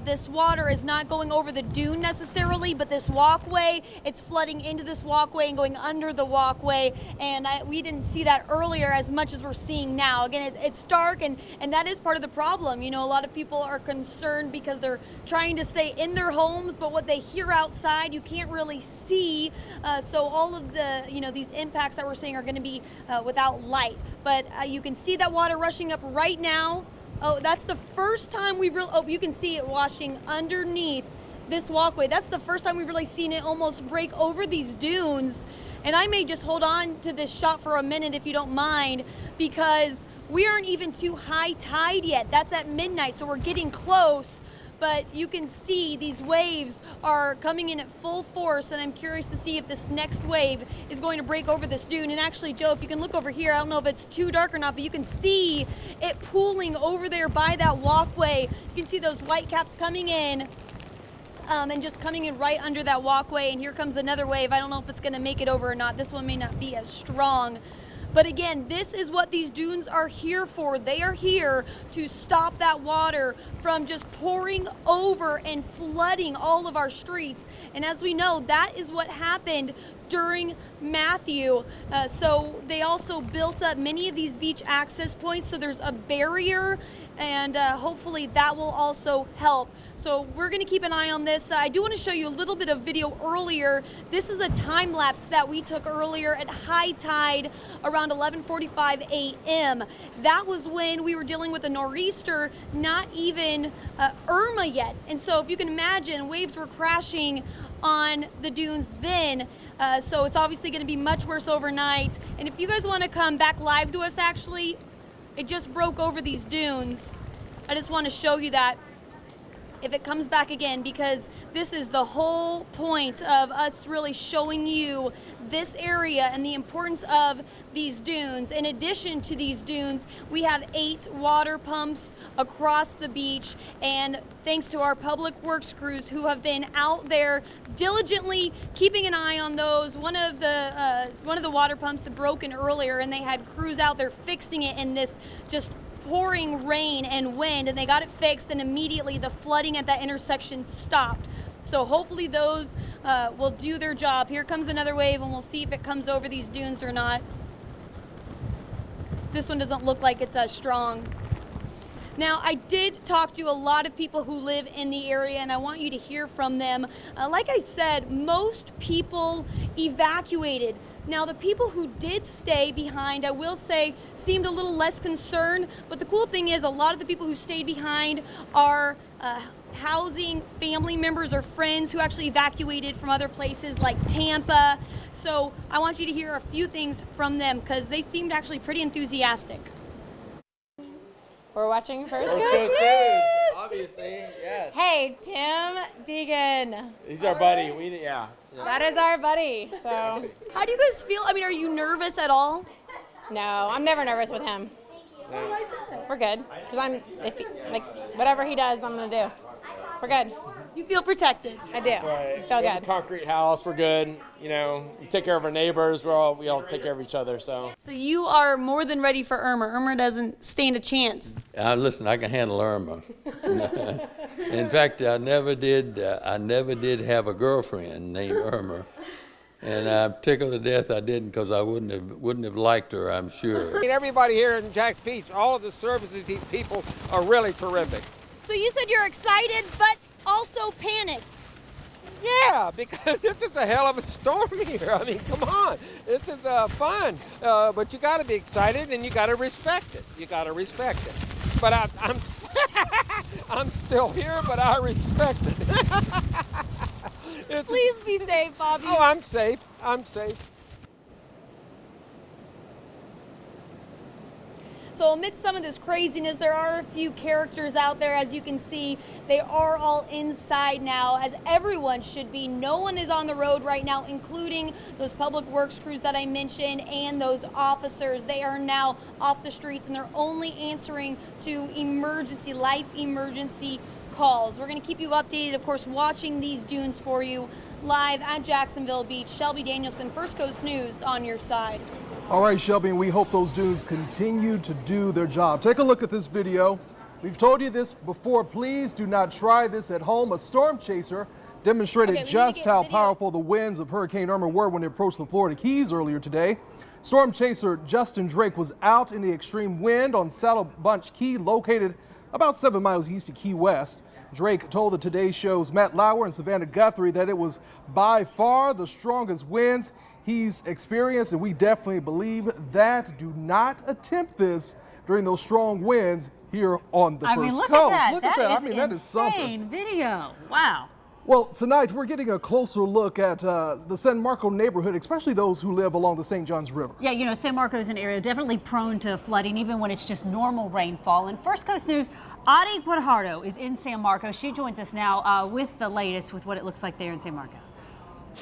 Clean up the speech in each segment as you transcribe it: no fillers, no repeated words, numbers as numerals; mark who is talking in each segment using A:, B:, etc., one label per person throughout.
A: this water is not going over the dune necessarily, but this walkway, it's flooding into this walkway and going under the walkway. And we didn't see that earlier as much as we're seeing now. Again, it's dark, and that is part of the problem. You know, a lot of people are concerned because they're trying to stay in their homes, but what they hear outside, you can't really see. So all of the, you know, these impacts that we're seeing are going to be without light. But you can see that water rushing up right now. Oh, that's the first time we've really, oh, you can see it washing underneath this walkway. That's the first time we've really seen it almost break over these dunes. And I may just hold on to this shot for a minute if you don't mind, because we aren't even to high tide yet. That's at midnight, so we're getting close. But you can see these waves are coming in at full force, and I'm curious to see if this next wave is going to break over this dune. And actually, Joe, if you can look over here, I don't know if it's too dark or not, but you can see it pooling over there by that walkway. You can see those white caps coming in and just coming in right under that walkway. And here comes another wave. I don't know if it's going to make it over or not. This one may not be as strong. But again, this is what these dunes are here for. They are here to stop that water from just pouring over and flooding all of our streets. And as we know, that is what happened during Matthew. So they also built up many of these beach access points, so there's a barrier, and hopefully that will also help. So we're going to keep an eye on this. I do want to show you a little bit of video earlier. This is a time lapse that we took earlier at high tide around 11:45 a.m. That was when we were dealing with a nor'easter, not even Irma yet. And so if you can imagine, waves were crashing on the dunes then. So it's obviously going to be much worse overnight. And if you guys want to come back live to us, actually, it just broke over these dunes. I just want to show you that if it comes back again, because this is the whole point of us really showing you this area and the importance of these dunes. In addition to these dunes, we have 8 water pumps across the beach, and thanks to our public works crews who have been out there diligently keeping an eye on those. One of the water pumps had broken earlier, and they had crews out there fixing it in this just pouring rain and wind, and they got it fixed, and immediately the flooding at that intersection stopped. So hopefully those will do their job. Here comes another wave, and we'll see if it comes over these dunes or not. This one doesn't look like it's as strong. Now, I did talk to a lot of people who live in the area, and I want you to hear from them. Like I said, most people evacuated. Now, the people who did stay behind, I will say, seemed a little less concerned. But the cool thing is, a lot of the people who stayed behind are housing family members or friends who actually evacuated from other places like Tampa. So I want you to hear a few things from them, because they seemed actually pretty enthusiastic.
B: We're watching First
C: Coast
B: Coast
C: News,
B: News.
C: obviously, yes.
B: Hey, Tim Deegan.
C: He's our buddy. Yeah.
B: That is our buddy. So,
A: How do you guys feel? I mean, are you nervous at all?
B: no, I'm never nervous with him.
C: Yeah.
B: We're good. Because like, whatever he does, I'm going to do. We're good.
A: You feel protected?
B: I do.
C: Right.
B: Feel
C: We have
B: good.
C: a concrete house. We're good. You know, we take care of our neighbors. We all take care of each other. So.
A: So you are more than ready for Irma. Irma doesn't stand a chance.
D: Listen, I can handle Irma. In fact, I never did have a girlfriend named Irma, and I'm tickled to death I didn't, because I wouldn't have liked her, I'm sure.
E: Everybody here in Jack's Beach, all of the services, these people are really terrific.
A: So you said you're excited, but also panicked.
E: Yeah, because this is a hell of a storm here. I mean, come on, this is fun. But you got to be excited, and you got to respect it. You got to respect it. But I'm I'm still here, but I respect it.
A: Please be safe, Bobby.
E: Oh, I'm safe. I'm safe.
A: So amidst some of this craziness, there are a few characters out there. As you can see, they are all inside now, as everyone should be. No one is on the road right now, including those public works crews that I mentioned and those officers. They are now off the streets, and they're only answering to life emergency calls. We're going to keep you updated, of course, watching these dunes for you live at Jacksonville Beach. Shelby Danielson, First Coast News, on your side.
F: All right, Shelby, and we hope those dunes continue to do their job. Take a look at this video. We've told you this before. Please do not try this at home. A storm chaser demonstrated just how powerful the winds of Hurricane Irma were when it approached the Florida Keys earlier today. Storm chaser Justin Drake was out in the extreme wind on Saddle Bunch Key, located about 7 miles east of Key West. Drake told the Today Show's Matt Lauer and Savannah Guthrie that it was by far the strongest winds he's experienced, and we definitely believe that. Do not attempt this during those strong winds here on the first
G: look
F: coast.
G: at that.
F: Look at that. I mean, that is
G: insane
F: something.
G: video. Wow.
F: Well, tonight we're getting a closer look at the San Marco neighborhood, especially those who live along the St. Johns River.
G: Yeah, you know, San Marco is an area definitely prone to flooding, even when it's just normal rainfall. And First Coast News, Adi Guajardo is in San Marco. She joins us now with the latest with what it looks like there in San Marco.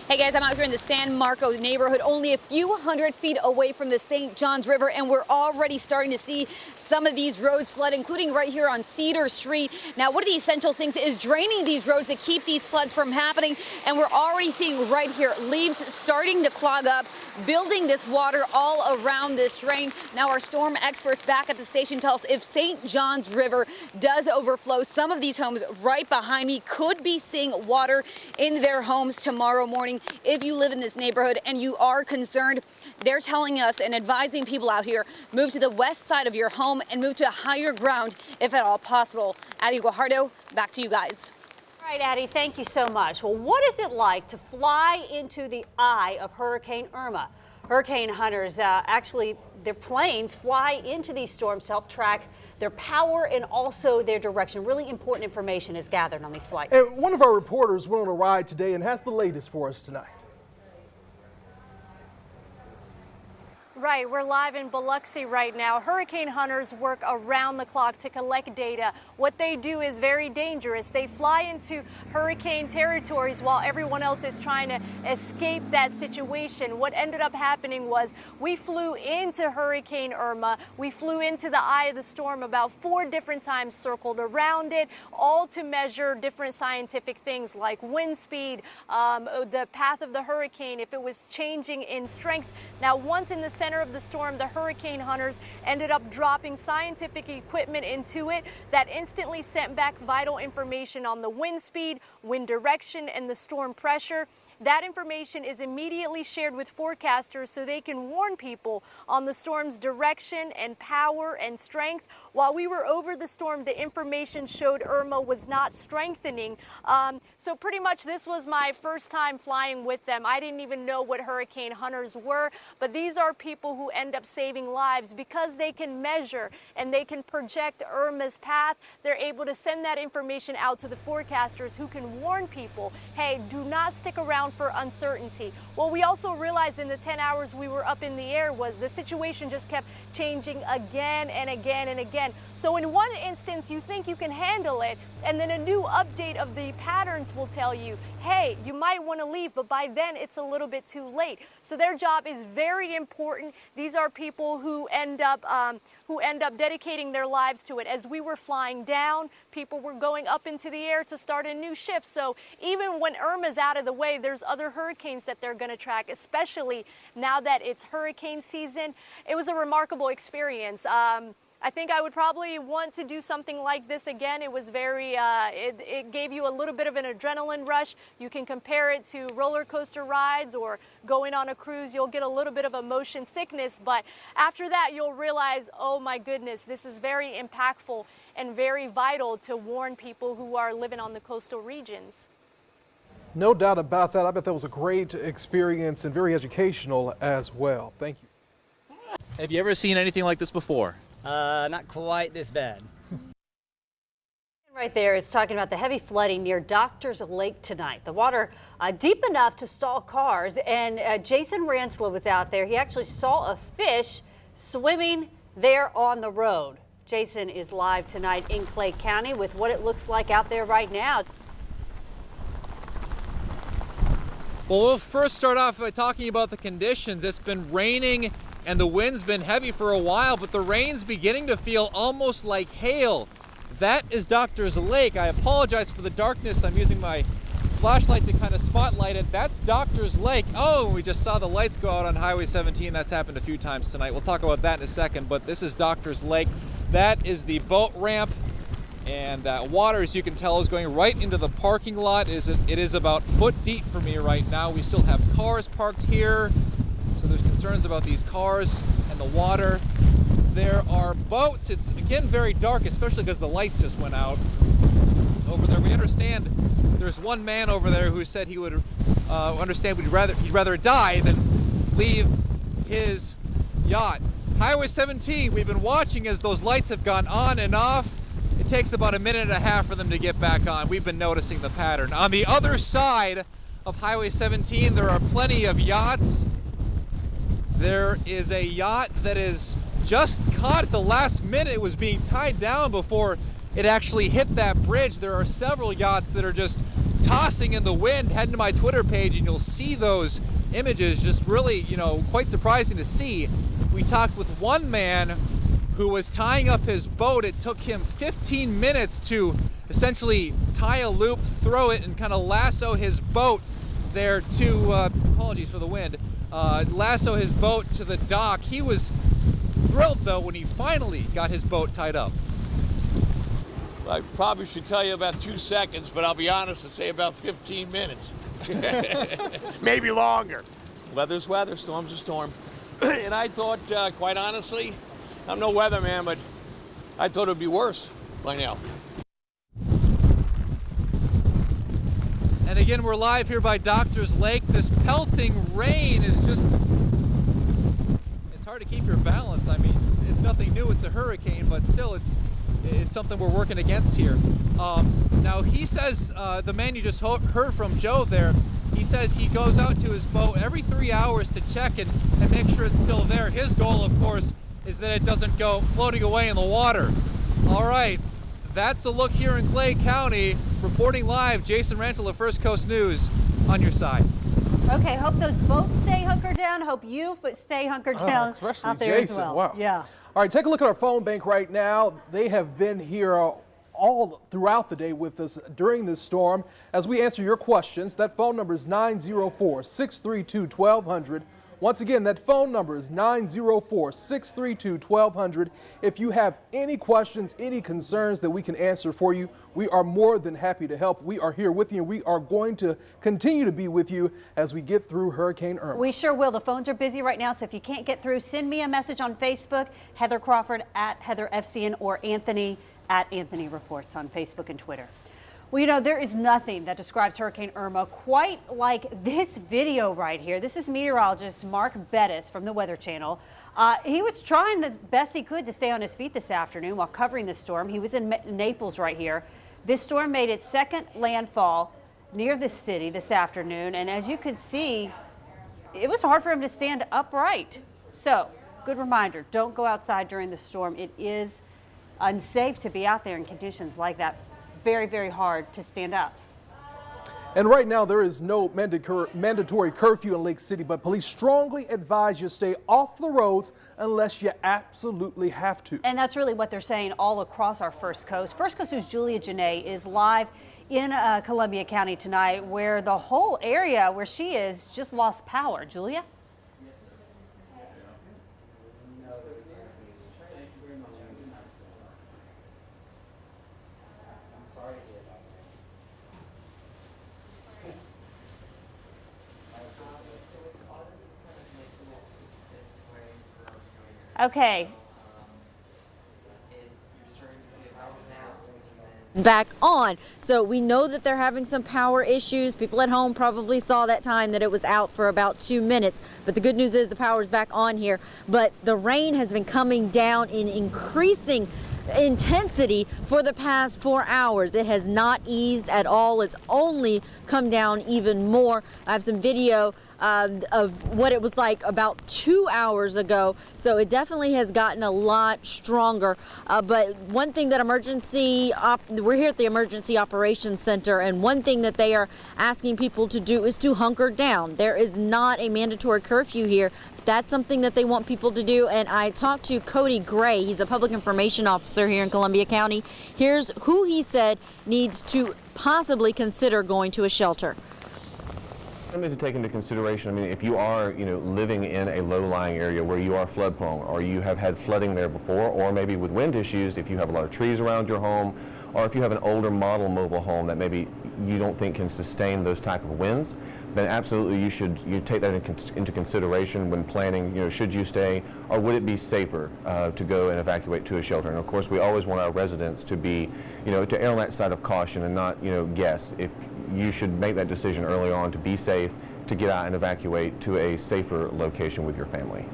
H: Hey guys, I'm out here in the San Marco neighborhood, only a few hundred feet away from the St. Johns River, and we're already starting to see some of these roads flood, including right here on Cedar Street. Now, one of the essential things is draining these roads to keep these floods from happening, and we're already seeing right here leaves starting to clog up, building this water all around this drain. Now, our storm experts back at the station tell us if St. Johns River does overflow, some of these homes right behind me could be seeing water in their homes tomorrow morning. If you live in this neighborhood and you are concerned, they're telling us and advising people out here, move to the west side of your home and move to higher ground if at all possible. Adi Guajardo, back to you guys.
G: All right, Addie, thank you so much. Well, what is it like to fly into the eye of Hurricane Irma? Hurricane hunters, actually, their planes fly into these storms to help track their power and also their direction. Really important information is gathered on these flights.
F: And one of our reporters went on a ride today and has the latest for us tonight.
I: Right, we're live in Biloxi right now. Hurricane hunters work around the clock to collect data. What they do is very dangerous. They fly into hurricane territories while everyone else is trying to escape that situation. What ended up happening was we flew into Hurricane Irma. We flew into the eye of the storm about 4 different times, circled around it, all to measure different scientific things like wind speed, the path of the hurricane, if it was changing in strength. Now, once in the center of the storm, the hurricane hunters ended up dropping scientific equipment into it that instantly sent back vital information on the wind speed, wind direction, and the storm pressure. That information is immediately shared with forecasters so they can warn people on the storm's direction and power and strength. While we were over the storm, the information showed Irma was not strengthening. So pretty much this was my first time flying with them. I didn't even know what hurricane hunters were, but these are people who end up saving lives because they can measure and they can project Irma's path. They're able to send that information out to the forecasters who can warn people, hey, do not stick around for uncertainty. What we also realized in the 10 hours we were up in the air was the situation just kept changing again and again and again. So in one instance, you think you can handle it, and then a new update of the patterns will tell you, hey, you might want to leave, but by then it's a little bit too late. So their job is very important. These are people who end up dedicating their lives to it. As we were flying down, people were going up into the air to start a new shift. So even when Irma's out of the way, there's other hurricanes that they're going to track, especially now that it's hurricane season. It was a remarkable experience. I think I would probably want to do something like this again. It was very, it gave you a little bit of an adrenaline rush. You can compare it to roller coaster rides or going on a cruise. You'll get a little bit of a motion sickness, but after that, you'll realize, oh my goodness, this is very impactful and very vital to warn people who are living on the coastal regions.
F: No doubt about that. I bet that was a great experience and very educational as well. Thank you.
J: Have you ever seen anything like this before?
K: Not quite this bad.
G: Right there is talking about the heavy flooding near Doctors Lake tonight. The water deep enough to stall cars, and Jason Ranslow was out there. He actually saw a fish swimming there on the road. Jason is live tonight in Clay County with what it looks like out there right now.
J: Well, we'll first start off by talking about the conditions. It's been raining and the wind's been heavy for a while, but the rain's beginning to feel almost like hail. That is Doctors Lake. I apologize for the darkness. I'm using my flashlight to kind of spotlight it. That's Doctors Lake. Oh, we just saw the lights go out on Highway 17. That's happened a few times tonight. We'll talk about that in a second, but this is Doctors Lake. That is the boat ramp And that water, as you can tell, is going right into the parking lot. It is about foot deep for me right now. We still have cars parked here, so there's concerns about these cars and the water. There are boats. It's again very dark, especially because the lights just went out over there. We understand there's one man over there who said he would he'd rather die than leave his yacht. Highway 17, we've been watching as those lights have gone on and off. It takes about a minute and a half for them to get back on. We've been noticing the pattern. On the other side of Highway 17, there are plenty of yachts. There is a yacht that is just caught at the last minute. It was being tied down before it actually hit that bridge. There are several yachts that are just tossing in the wind. Head to my Twitter page and you'll see those images. Just really, quite surprising to see. We talked with one man who was tying up his boat. It took him 15 minutes to essentially tie a loop, throw it, and kind of lasso his boat there to, apologies for the wind, lasso his boat to the dock. He was thrilled, though, when he finally got his boat tied up.
L: I probably should tell you about 2 seconds, but I'll be honest and say about 15 minutes. Maybe longer. Weather's weather, storm's a storm. And I thought, quite honestly, I'm no weatherman, but I thought it would be worse by now.
J: And again, we're live here by Doctor's Lake. This pelting rain is just, it's hard to keep your balance. I mean, it's nothing new, it's a hurricane, but still it's something we're working against here. Now he says, the man you just heard from, Joe there, he says he goes out to his boat every 3 hours to check and make sure it's still there. His goal, of course, is that it doesn't go floating away in the water. All right, that's a look here in Clay County. Reporting live, Jason Ranchel of First Coast News on your side.
G: Okay, hope those boats stay hunkered down. Hope you stay hunkered down
F: especially
G: out there
F: Jason.
G: as well.
F: Wow.
G: Yeah.
F: All right, take a look at our phone bank right now. They have been here all throughout the day with us during this storm. As we answer your questions, that phone number is 904-632-1200. Once again, that phone number is 904-632-1200. If you have any questions, any concerns that we can answer for you, we are more than happy to help. We are here with you, and we are going to continue to be with you as we get through Hurricane Irma.
G: We sure will. The phones are busy right now, so if you can't get through, send me a message on Facebook, Heather Crawford at Heather FCN, or Anthony at Anthony Reports on Facebook and Twitter. Well, there is nothing that describes Hurricane Irma quite like this video right here. This is meteorologist Mark Bettis from the Weather Channel. He was trying the best he could to stay on his feet this afternoon while covering the storm. He was in Naples right here. This storm made its second landfall near the city this afternoon, and as you could see, it was hard for him to stand upright. So, good reminder, don't go outside during the storm. It is unsafe to be out there in conditions like that. Very, very hard to stand up.
F: And right now there is no mandatory curfew in Lake City, but police strongly advise you stay off the roads unless you absolutely have to.
G: And that's really what they're saying all across our First Coast. First Coast News' Julia Janae is live in Columbia County tonight, where the whole area where she is just lost power. Julia? Okay.
H: Back on. So we know that they're having some power issues. People at home probably saw that time that it was out for about 2 minutes. But the good news is the power is back on here. But the rain has been coming down in increasing intensity for the past 4 hours. It has not eased at all. It's only come down even more. I have some video of what it was like about 2 hours ago. So it definitely has gotten a lot stronger. But one thing that we're here at the Emergency Operations Center, and one thing that they are asking people to do is to hunker down. There is not a mandatory curfew here. That's something that they want people to do. And I talked to Cody Gray. He's a public information officer here in Columbia County. Here's who he said needs to possibly consider going to a shelter.
M: Something to take into consideration, I mean, if you are, living in a low-lying area where you are flood-prone, or you have had flooding there before, or maybe with wind issues, if you have a lot of trees around your home, or if you have an older model mobile home that maybe you don't think can sustain those type of winds, then absolutely you take that into consideration when planning, should you stay, or would it be safer to go and evacuate to a shelter? And of course, we always want our residents to be, to err on that side of caution and not, guess. If you should make that decision early on to be safe, to get out and evacuate to a safer location with your family.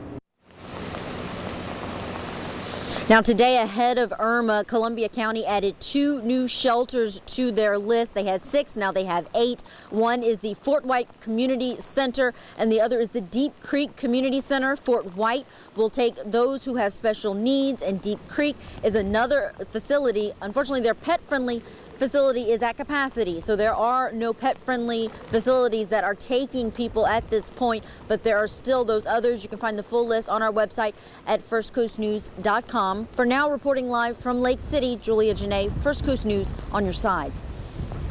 H: Now today, ahead of Irma, Columbia County added 2 new shelters to their list. They had 6, now they have 8. One is the Fort White Community Center and the other is the Deep Creek Community Center. Fort White will take those who have special needs, and Deep Creek is another facility. Unfortunately, their pet-friendly facility is at capacity, so there are no pet-friendly facilities that are taking people at this point, but there are still those others. You can find the full list on our website at firstcoastnews.com. For now, reporting live from Lake City, Julia Janae, First Coast News on your side.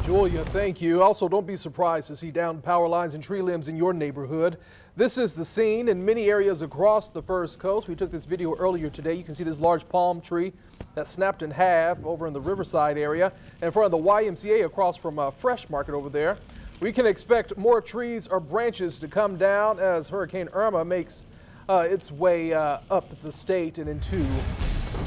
F: Julia, thank you. Also, don't be surprised to see downed power lines and tree limbs in your neighborhood. This is the scene in many areas across the First Coast. We took this video earlier today. You can see this large palm tree that snapped in half over in the Riverside area in front of the YMCA across from Fresh Market over there. We can expect more trees or branches to come down as Hurricane Irma makes its way up the state and into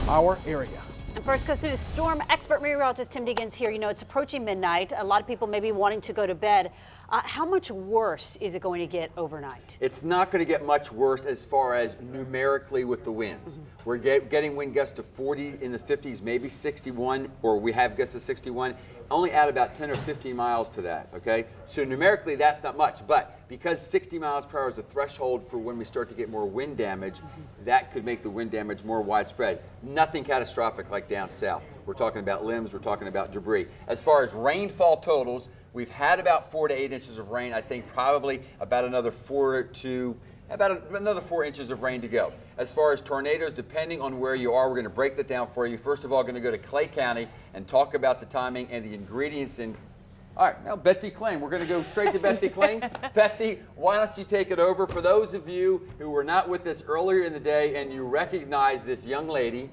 F: our area.
G: And First Coast News storm expert meteorologist Tim Diggins here. It's approaching midnight. A lot of people may be wanting to go to bed. How much worse is it going to get overnight?
N: It's not going to get much worse as far as numerically with the winds. We're getting wind gusts to 40 in the 50s, maybe 61, or we have gusts of 61. Only add about 10 or 15 miles to that, okay? So numerically, that's not much, but because 60 miles per hour is the threshold for when we start to get more wind damage, that could make the wind damage more widespread. Nothing catastrophic like down south. We're talking about limbs, we're talking about debris. As far as rainfall totals, we've had about 4 to 8 inches of rain. I think probably about another 4 inches of rain to go. As far as tornadoes, depending on where you are, we're going to break that down for you. First of all, going to go to Clay County and talk about the timing and the ingredients in. All right, now Betsy Kling. We're going to go straight to Betsy Kling. Betsy, why don't you take it over? For those of you who were not with us earlier in the day and you recognize this young lady,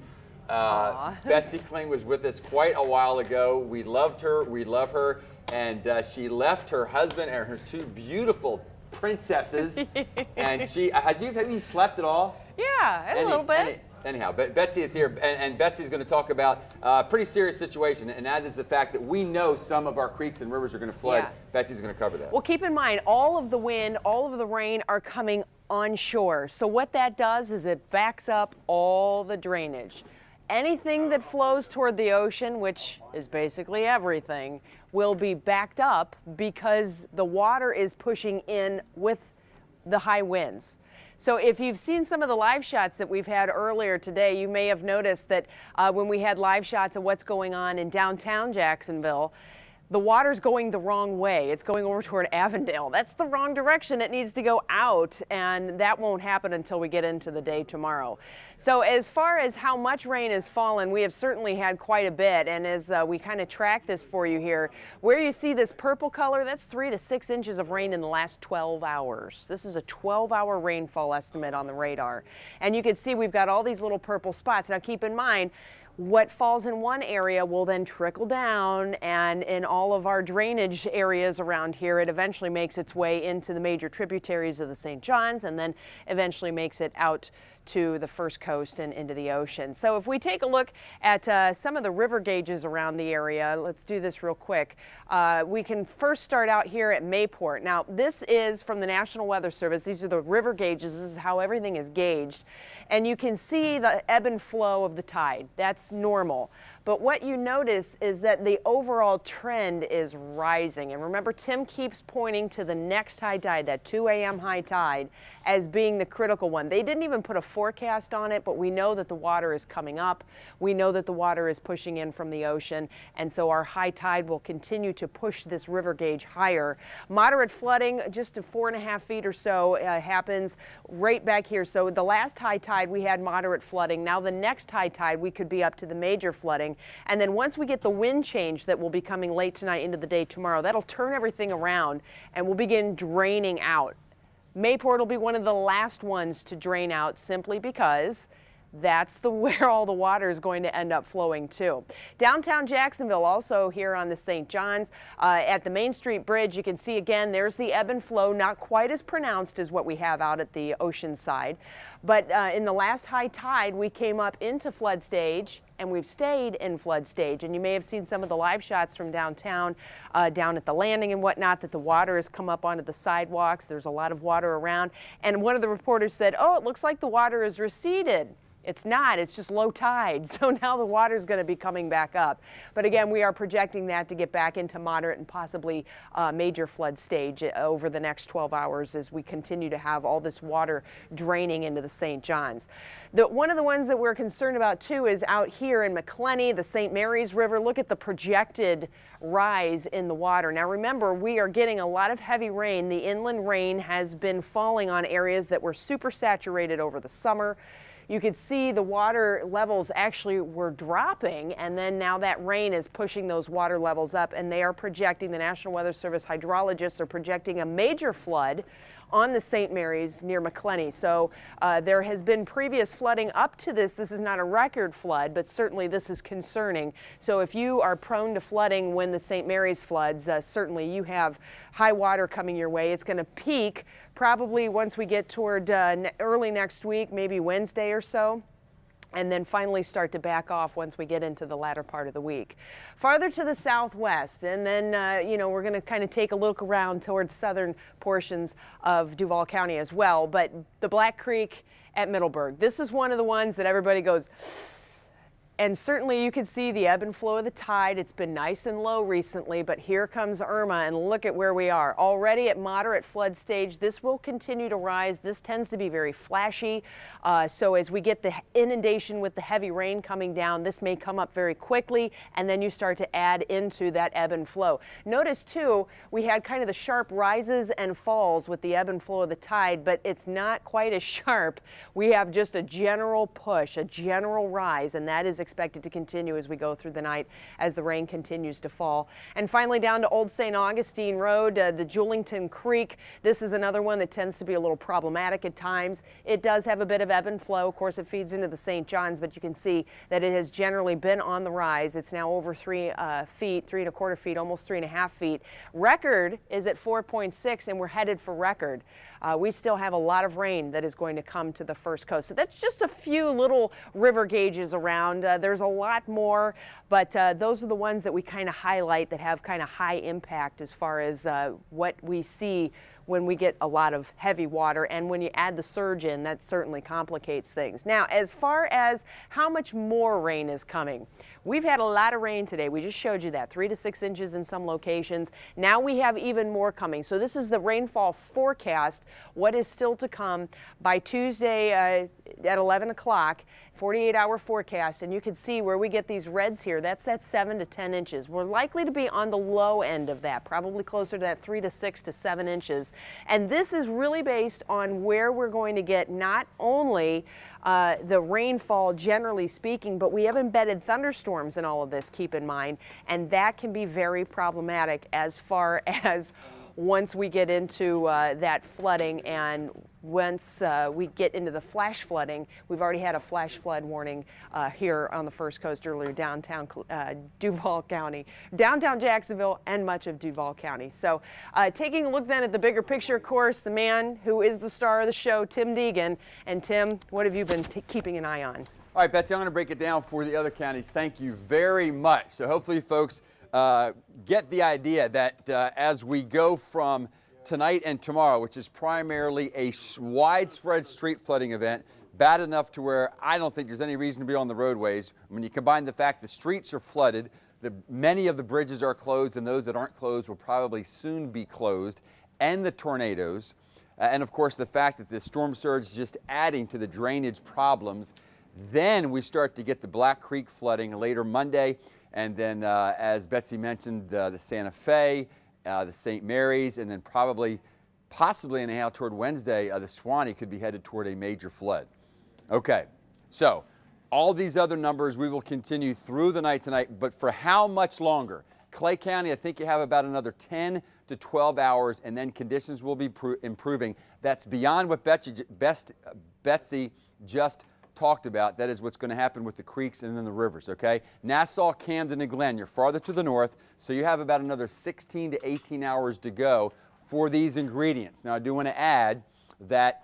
N: Betsy Kling was with us quite a while ago. We loved her. We love her. And she left her husband and her 2 beautiful princesses. And have you slept at all?
B: Yeah, a little bit.
N: Anyhow, Betsy is here, and Betsy's going to talk about a pretty serious situation, and that is the fact that we know some of our creeks and rivers are going to flood. Yeah. Betsy's going to cover that.
O: Well, keep in mind, all of the wind, all of the rain are coming onshore. So what that does is it backs up all the drainage. Anything that flows toward the ocean, which is basically everything, will be backed up because the water is pushing in with the high winds. So if you've seen some of the live shots that we've had earlier today, you may have noticed that when we had live shots of what's going on in downtown Jacksonville, the water's going the wrong way. It's going over toward Avondale. That's the wrong direction. It needs to go out, and that won't happen until we get into the day tomorrow. So as far as how much rain has fallen, we have certainly had quite a bit, and as we kind of track this for you here, where you see this purple color, that's 3 to 6 inches of rain in the last 12 hours. This is a 12-hour rainfall estimate on the radar. And you can see we've got all these little purple spots. Now keep in mind, what falls in one area will then trickle down, and in all of our drainage areas around here, it eventually makes its way into the major tributaries of the St. Johns and then eventually makes it out to the First Coast and into the ocean. So if we take a look at some of the river gauges around the area, let's do this real quick. We can first start out here at Mayport. Now this is from the National Weather Service. These are the river gauges. This is how everything is gauged. And you can see the ebb and flow of the tide. That's normal. But what you notice is that the overall trend is rising. And remember, Tim keeps pointing to the next high tide, that 2 a.m. high tide, as being the critical one. They didn't even put a forecast on it, but we know that the water is coming up. We know that the water is pushing in from the ocean. And so our high tide will continue to push this river gauge higher. Moderate flooding, just to 4.5 feet or so, happens right back here. So the last high tide, we had moderate flooding. Now the next high tide, we could be up to the major flooding. And then once we get the wind change that will be coming late tonight into the day tomorrow, that'll turn everything around and we'll begin draining out. Mayport will be one of the last ones to drain out simply because that's where all the water is going to end up flowing to. Downtown Jacksonville, also here on the St. John's, at the Main Street Bridge, you can see again, there's the ebb and flow, not quite as pronounced as what we have out at the ocean side. But in the last high tide, we came up into flood stage, and we've stayed in flood stage. And you may have seen some of the live shots from downtown, down at the landing and whatnot, that the water has come up onto the sidewalks. There's a lot of water around. And one of the reporters said, oh, it looks like the water has receded. It's not, it's just low tide. So now the water is going to be coming back up. But again, we are projecting that to get back into moderate and possibly major flood stage over the next 12 hours as we continue to have all this water draining into the St. John's. One of the ones that we're concerned about too is out here in McClenny, the St. Mary's River. Look at the projected rise in the water. Now remember, we are getting a lot of heavy rain. The inland rain has been falling on areas that were super saturated over the summer. You could see the water levels actually were dropping, and then now that rain is pushing those water levels up, and they are projecting, the National Weather Service hydrologists are projecting a major flood on the St. Mary's near McClenny. So there has been previous flooding up to this. This is not a record flood, but certainly this is concerning. So if you are prone to flooding when the St. Mary's floods, certainly you have high water coming your way. It's going to peak probably once we get toward early next week, maybe Wednesday or so, and then finally start to back off once we get into the latter part of the week. Farther to the southwest, and then, you know, we're going to kind of take a look around towards southern portions of Duval County as well, but the Black Creek at Middleburg. This is one of the ones that everybody goes, and certainly you can see the ebb and flow of the tide. It's been nice and low recently, but here comes Irma, and look at where we are. Already at moderate flood stage. This will continue to rise. This tends to be very flashy. So as we get the inundation with the heavy rain coming down, this may come up very quickly, and then you start to add into that ebb and flow. Notice too, we had kind of the sharp rises and falls with the ebb and flow of the tide, but it's not quite as sharp. We have just a general push, a general rise, and that is expected to continue as we go through the night as the rain continues to fall. And finally down to Old St. Augustine Road, the Julington Creek. This is another one that tends to be a little problematic at times. It does have a bit of ebb and flow. Of course, it feeds into the St. John's, but you can see that it has generally been on the rise. It's now over 3 feet, 3¼ feet, almost 3½ feet. Record is at 4.6, and we're headed for record. We still have a lot of rain that is going to come to the first coast. So that's just a few little river gauges around. There's a lot more, but those are the ones that we kind of highlight that have kind of high impact as far as what we see when we get a lot of heavy water, and when you add the surge in, that certainly complicates things. Now, as far as how much more rain is coming, we've had a lot of rain today. We just showed you that, 3 to 6 inches in some locations. Now we have even more coming. So this is the rainfall forecast, what is still to come by Tuesday at 11 o'clock. 48-hour forecast, and you can see where we get these reds here. That's that 7 to 10 inches. We're likely to be on the low end of that, probably closer to that 3 to 6 to 7 inches. And this is really based on where we're going to get not only the rainfall generally speaking, but we have embedded thunderstorms in all of this, keep in mind, and that can be very problematic as far as once we get into that flooding, and once we get into the flash flooding. We've already had a flash flood warning here on the First Coast earlier, downtown Duval County, downtown Jacksonville, and much of Duval County. So taking a look then at the bigger picture, of course, the man who is the star of the show, Tim Deegan. And Tim, what have you been keeping an eye on?
N: All right, Betsy, I'm going to break it down for the other counties. Thank you very much. So hopefully folks get the idea that as we go from tonight and tomorrow, which is primarily a widespread street flooding event, bad enough to where I don't think there's any reason to be on the roadways. When you combine the fact the streets are flooded, many of the bridges are closed, and those that aren't closed will probably soon be closed, and the tornadoes, and of course the fact that the storm surge is just adding to the drainage problems, then we start to get the Black Creek flooding later Monday. And then, as Betsy mentioned, the Santa Fe, the St. Mary's, and then possibly anyhow toward Wednesday, the Suwannee could be headed toward a major flood. Okay, so all these other numbers we will continue through the night tonight, but for how much longer? Clay County, I think you have about another 10 to 12 hours, and then conditions will be improving. That's beyond what Betsy just talked about. That is what's going to happen with the creeks and then the rivers, okay? Nassau, Camden, and Glen, you're farther to the north, so you have about another 16 to 18 hours to go for these ingredients. Now, I do want to add that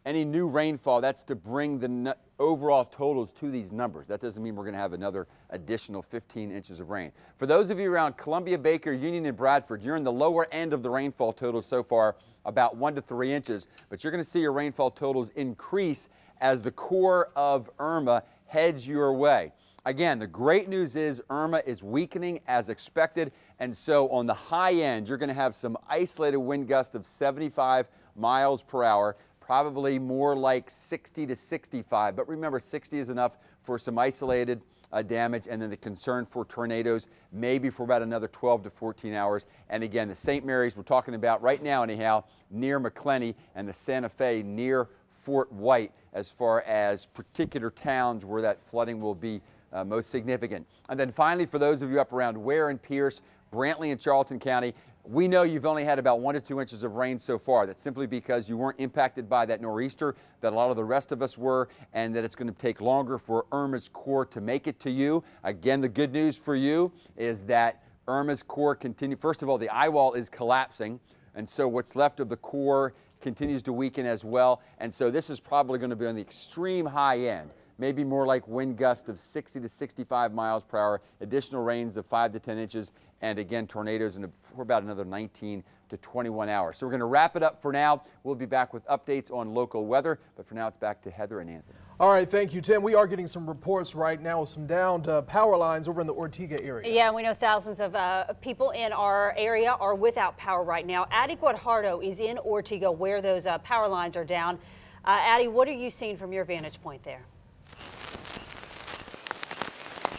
N: any new rainfall, that's to bring the overall totals to these numbers. That doesn't mean we're going to have another additional 15 inches of rain. For those of you around Columbia, Baker, Union, and Bradford, you're in the lower end of the rainfall totals so far, about 1 to 3 inches, but you're going to see your rainfall totals increase as the core of Irma heads your way. Again, the great news is Irma is weakening as expected, and so on the high end, you're going to have some isolated wind gusts of 75 miles per hour. Probably more like 60 to 65, but remember 60 is enough for some isolated damage, and then the concern for tornadoes maybe for about another 12 to 14 hours. And again, the St. Mary's we're talking about right now anyhow, near McClenny, and the Santa Fe near Fort White as far as particular towns where that flooding will be most significant. And then finally, for those of you up around Ware and Pierce, Brantley and Charlton County, we know you've only had about 1 to 2 inches of rain so far. That's simply because you weren't impacted by that nor'easter that a lot of the rest of us were, and that it's going to take longer for Irma's core to make it to you. Again, the good news for you is that Irma's core continues. First of all, the eye wall is collapsing, and so what's left of the core continues to weaken as well. And so this is probably going to be on the extreme high end. Maybe more like wind gusts of 60 to 65 miles per hour, additional rains of 5 to 10 inches, and again, tornadoes for about another 19 to 21 hours. So we're going to wrap it up for now. We'll be back with updates on local weather, but for now, it's back to Heather and Anthony.
F: All right, thank you, Tim. We are getting some reports right now of some downed power lines over in the Ortega area.
G: Yeah, we know thousands of people in our area are without power right now. Addie Guajardo is in Ortega where those power lines are down. Addie, what are you seeing from your vantage point there?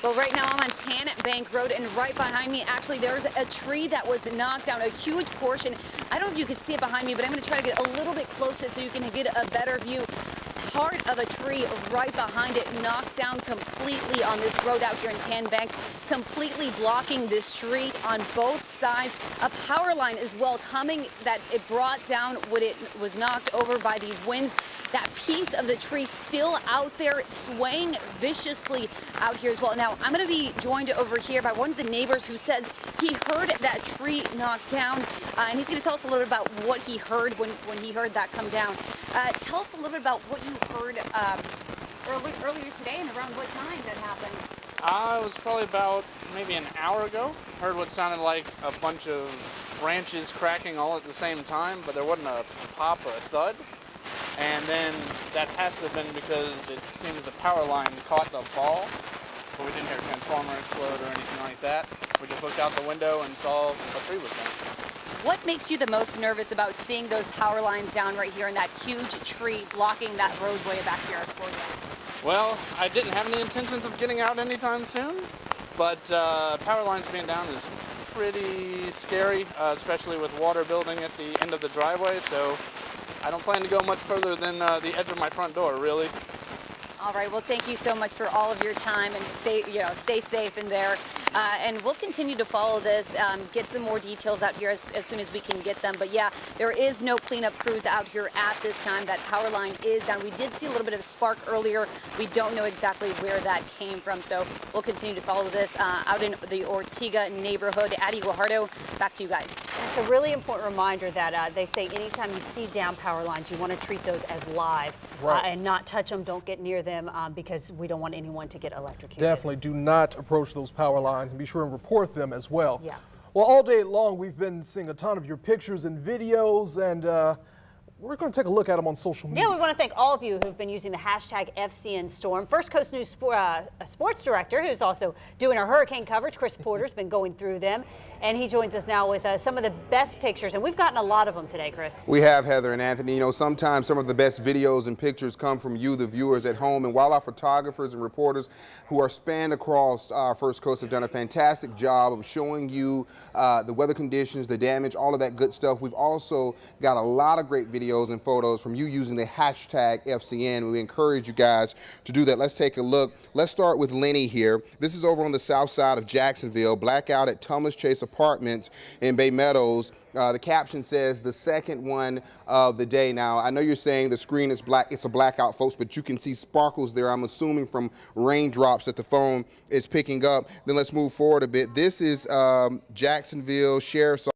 H: Well, right now I'm on Tan Bank Road, and right behind me, actually, there's a tree that was knocked down, a huge portion. I don't know if you can see it behind me, but I'm going to try to get a little bit closer so you can get a better view. Part of a tree right behind it knocked down completely on this road out here in Tan Bank, completely blocking this street on both sides. A power line as well coming that it brought down when it was knocked over by these winds. That piece of the tree still out there swaying viciously out here as well. Now, I'm going to be joined over here by one of the neighbors who says he heard that tree knocked down, and he's going to tell us a little bit about what he heard when he heard that come down. Tell us a little bit about what you heard earlier today and around what time that happened.
P: It was probably about maybe an hour ago. Heard what sounded like a bunch of branches cracking all at the same time, but there wasn't a pop or a thud. And then that has to have been because it seems the power line caught the fall, but we didn't hear a transformer explode or anything like that. We just looked out the window and saw a tree was down.
H: What makes you the most nervous about seeing those power lines down right here and that huge tree blocking that roadway back here for you?
P: Well, I didn't have any intentions of getting out anytime soon, but power lines being down is pretty scary, especially with water building at the end of the driveway, so I don't plan to go much further than the edge of my front door, really.
H: All right, well, thank you so much for all of your time, and stay safe in there. And we'll continue to follow this, get some more details out here as soon as we can get them. But yeah, there is no cleanup crews out here at this time. That power line is down. We did see a little bit of a spark earlier. We don't know exactly where that came from. So we'll continue to follow this out in the Ortega neighborhood. Addie Guajardo, back to you guys.
G: It's a really important reminder that they say anytime you see down power lines, you want to treat those as live, right, and not touch them. Don't get near them because we don't want anyone to get electrocuted.
F: Definitely do not approach those power lines, and be sure and report them as well.
G: Yeah.
F: Well, all day long we've been seeing a ton of your pictures and videos, and we're going to take a look at them on social media.
G: Yeah, we want to thank all of you who've been using the hashtag FCNStorm. First Coast News sports director, who's also doing our hurricane coverage, Chris Porter's been going through them, and he joins us now with some of the best pictures, and we've gotten a lot of them today, Chris.
Q: We have, Heather and Anthony. You know, sometimes some of the best videos and pictures come from you, the viewers at home, and while our photographers and reporters who are spanned across our First Coast have done a fantastic job of showing you the weather conditions, the damage, all of that good stuff, we've also got a lot of great videos videos and photos from you using the hashtag FCN. We encourage you guys to do that. Let's take a look. Let's start with Lenny here. This is over on the south side of Jacksonville. Blackout at Thomas Chase Apartments in Bay Meadows. The caption says the second one of the day. Now, I know you're saying the screen is black. It's a blackout, folks, but you can see sparkles there. I'm assuming from raindrops that the phone is picking up. Then let's move forward a bit. This is Jacksonville Sheriff's